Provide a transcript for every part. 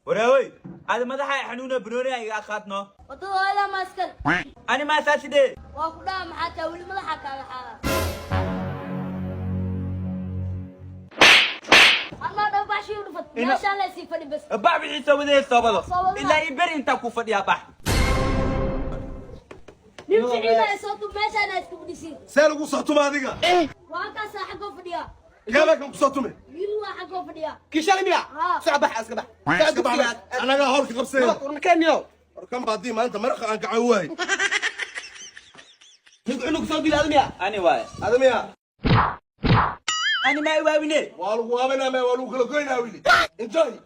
وراوي هذا ما ضحى حنونه بنوري يا اخاتنا وطول ما اسكن انا ما اساسي دي وقدام حتى ولي ما ضحك على حاله انا دو باشي ودفت ما شاء الله يسيب فدي بس بابي عيسى وذي صوبه الا يبري انت كوفد يا بح نمشي عينا صوتو ما شاء الله يسكب ديسين سالو صوتو ما ديغا واكا صاحبو فديا كيفك صوتو مي يلو حقو فديا كيشالي ميا سعبح اسكبح انا هورك قبسين وركنيو وركن بعدي ما انت مرخ ان كعواي نقعد صوتي لازميا انا واي هذا ميا انا ما يواويني والو وابنا ما والو كلا كوينا ويلي انجوي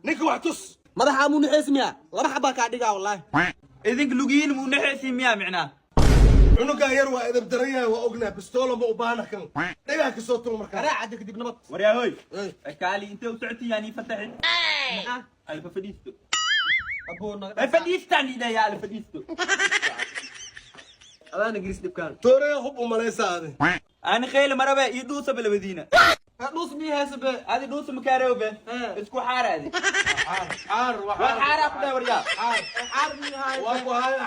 نيك وحتس مدحا مو نحيس ميا لما حبا كادغا والله اذنك لوغين مو نحيسي ميا معناه عنق ير waa idab daraya waa ogna bistoolo ma u baahna kan dhagaa ka soo tuur markaa راعد kadib nabad وريا هوي كالي انت وسعتي يعني فتحي الف فديستو ابونا فديستاني ده يا الف فديستو انا جريس دبكان tooraya hub u malaysaade انا خيل مربع يدوس بالمدينه نص ميها سبه هذه دوس مكاريو به اسكو حاره هذه حار وحاره اخذها وريا حار ميها waa هاي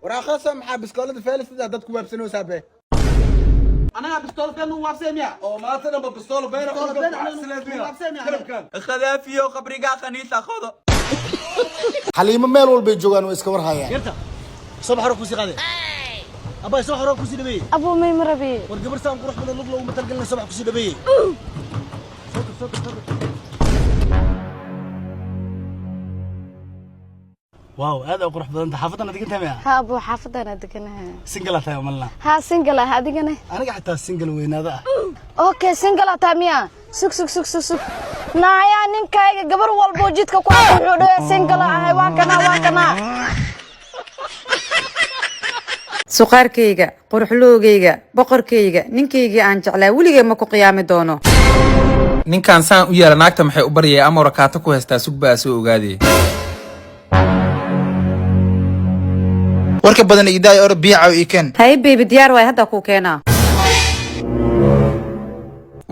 وراخصه مع بسكولة فالس دادكو وابسنو سابه انا بستول كان وابسه ميا oo maanta dhanba bistoolo bayna bistoolo uga bayna baxsanayd miya wabsay miya. kalabkan اخذها فيه خبريقا خنيسه خذ حليمة ميل والبي جوغان ويسكور هايا يرتا صباح روح كوسي قاده ابا صباح روح كوسي دبي ابو ميم ربي والقبر سام قروح من اللغلو ومثل قلنا صباح كوسي دبي واو هذا قروح بدل حافظنا دقنت ميا ها ابو حافظنا دكنها سنجل تاي مالنا ها سنجل هاديغنا انا حتى سنجل وينادا اوكي سنجل تاميا سك نايا نينكايga gabar walbo jidka ku wuxuu dhahay single ah waa kana suqaarkayga qurxloogayga boqorkayga ninkayga aan jeclaa wiligeey ma ku qiyaami doono ninkan saan u yeela naagta maxay u baryay ama rakaata ku haystaa sugbaa soo ogaadee warka badan idaay or biica ikan hay baby diyaar way hadda ku keenaa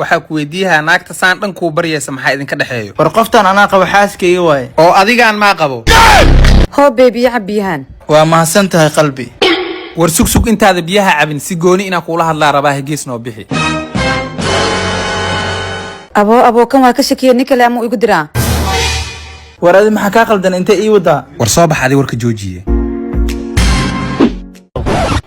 waxaa ku weydiiyaa naagta saan dhan kuu baryaysa maxaa idinka dhaxeeyo war qoftan anaa qabo xaaskayga waay oo adigaan maa qabo hoo baby cabiyahan waa mahadsan tahay qalbi war sugsug intaada biyaha cabin si gooni inaan kuula hadlaa rabaa hegees noo bixi abo kan waa ka shakiya nin kale ama igu diraa war adi maxaa kaa qaldan intee ii wadaa war soo baxaday warka joojiye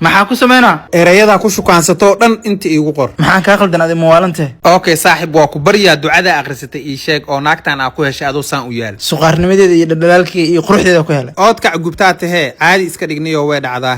maxaa ku sameynaa erayadaa ku shukaansato dhan inta iigu qor maxaan kaa qaldan adi muwaalante okay saaxib waa ku baryaa ducada akhrisatay ii sheeg oo naagtan aa ku heshay adoo saan u yaal suqaarnimadeeda iyo dhaldhalaalkeeda iyo quruxdeeda ku helay oodkac gubtaa tahee caadi iska dhignayoo way dhacdaa